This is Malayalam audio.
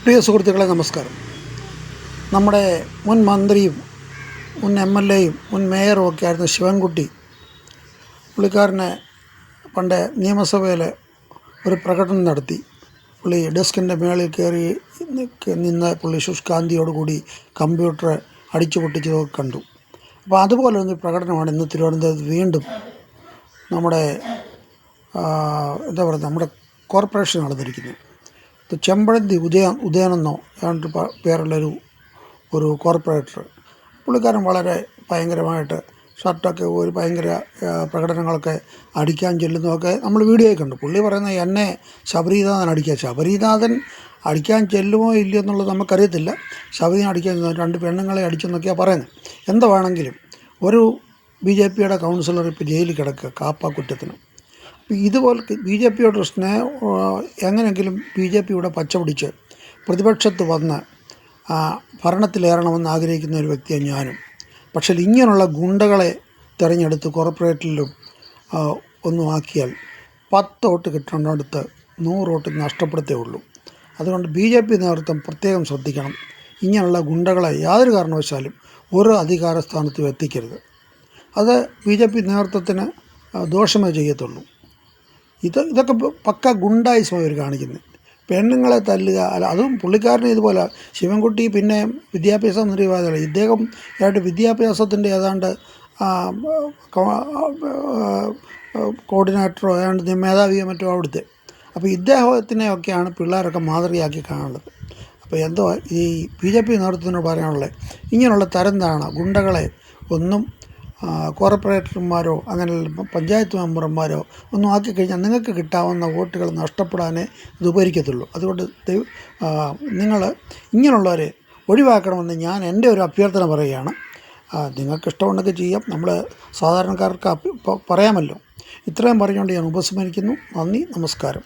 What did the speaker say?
പ്രിയ സുഹൃത്തുക്കളെ നമസ്കാരം. നമ്മുടെ മുൻ മന്ത്രിയും മുൻ MLA-യും മുൻ മേയറും ഒക്കെ ആയിരുന്ന ശിവൻകുട്ടി പുള്ളിക്കാരനെ പണ്ട് നിയമസഭയിൽ ഒരു പ്രകടനം നടത്തി. പുള്ളി ഡെസ്കിൻ്റെ മേളിൽ കയറി നിന്ന് പുള്ളി ശുഷ്കാന്തിയോടുകൂടി കമ്പ്യൂട്ടർ അടിച്ചു പൊട്ടിച്ചതൊക്കെ കണ്ടു. അപ്പോൾ അതുപോലെ ഒരു പ്രകടനമാണ് ഇന്ന് തിരുവനന്തപുരത്ത് വീണ്ടും നമ്മുടെ നമ്മുടെ കോർപ്പറേഷൻ നടന്നിരിക്കുന്നത്. ചെമ്പഴന്തി ഉദയനെന്നോ ഏതാണ്ട് പേരുള്ളൊരു കോർപ്പറേറ്റർ, പുള്ളിക്കാരൻ വളരെ ഭയങ്കരമായിട്ട് ഷർട്ടൊക്കെ ഒരു ഭയങ്കര പ്രകടനങ്ങളൊക്കെ അടിക്കാൻ ചെല്ലുന്നതൊക്കെ നമ്മൾ വീഡിയോയിൽ കണ്ടു. പുള്ളി പറയുന്നത് എന്നെ ശബരീനാഥൻ അടിക്കുക. ശബരീനാഥൻ അടിക്കാൻ ചെല്ലുമോ ഇല്ലയോ എന്നുള്ളത് നമുക്കറിയത്തില്ല. ശബരീനാഥൻ അടിക്കാൻ 2 പെണ്ണുങ്ങളെ അടിച്ചെന്നൊക്കെയാണ് പറയുന്നത്. എന്താണെങ്കിലും ഒരു BJP-യുടെ കൗൺസിലർ ഇപ്പോൾ ജയിലിൽ കിടക്കുക കാപ്പാക്കുറ്റത്തിന്. ഇതുപോലെ BJP-യോടൊരു സ്നേഹം എങ്ങനെയെങ്കിലും BJP-യുടെ പച്ച പിടിച്ച് പ്രതിപക്ഷത്ത് വന്ന് ഭരണത്തിലേറണമെന്ന് ആഗ്രഹിക്കുന്ന ഒരു വ്യക്തിയാണ് ഞാനും. പക്ഷേ ഇങ്ങനെയുള്ള ഗുണ്ടകളെ തിരഞ്ഞെടുത്ത് കോർപ്പറേറ്റിലും ഒന്നും ആക്കിയാൽ 10 വോട്ട് കിട്ടേണ്ടടുത്ത് 100 വോട്ട് നഷ്ടപ്പെടുത്തേ ഉള്ളൂ. അതുകൊണ്ട് BJP നേതൃത്വം പ്രത്യേകം ശ്രദ്ധിക്കണം. ഇങ്ങനെയുള്ള ഗുണ്ടകളെ യാതൊരു കാരണവശാലും ഒരു അധികാര സ്ഥാനത്തും എത്തിക്കരുത്. അത് BJP നേതൃത്വത്തിന് ദോഷമേ ചെയ്യത്തുള്ളൂ. ഇതൊക്കെ പക്ക ഗുണ്ടായിസമാണ് ഇവർ കാണിക്കുന്നത്. പെണ്ണുങ്ങളെ തല്ലുക, അതും പുള്ളിക്കാരന് ഇതുപോലെ. ശിവൻകുട്ടി പിന്നെ വിദ്യാഭ്യാസ മന്ത്രിയായതല്ല, ഇദ്ദേഹം ഏതാണ്ട് വിദ്യാഭ്യാസത്തിൻ്റെ ഏതാണ്ട് കോർഡിനേറ്ററോ ഏതാണ്ട് മേധാവിയോ മറ്റോ അവിടുത്തെ. അപ്പോൾ ഇദ്ദേഹത്തിനെയൊക്കെയാണ് പിള്ളേരൊക്കെ മാതൃകയാക്കി കാണുന്നത്. അപ്പോൾ എന്തോ ഈ BJP നേതൃത്വത്തിനോട് പറയാനുള്ളത്, ഇങ്ങനെയുള്ള തരം താണ ഗുണ്ടകളെ ഒന്നും കോർപ്പറേറ്റർമാരോ അങ്ങനെ പഞ്ചായത്ത് മെമ്പർമാരോ ഒന്നും ആക്കിക്കഴിഞ്ഞാൽ നിങ്ങൾക്ക് കിട്ടാവുന്ന വോട്ടുകൾ നഷ്ടപ്പെടാനേ ഇത് ഉപകരിക്കത്തുള്ളൂ. അതുകൊണ്ട് നിങ്ങൾ ഇങ്ങനെയുള്ളവരെ ഒഴിവാക്കണമെന്ന് ഞാൻ എൻ്റെ ഒരു അഭ്യർത്ഥന പറയുകയാണ്. നിങ്ങൾക്ക് ഇഷ്ടമുണ്ടെങ്കിൽ ചെയ്യാം, നമ്മൾ സാധാരണക്കാർക്ക് പറയാമല്ലോ. ഇത്രയും പറഞ്ഞുകൊണ്ട് ഞാൻ ഉപസംഹരിക്കുന്നു. നന്ദി, നമസ്കാരം.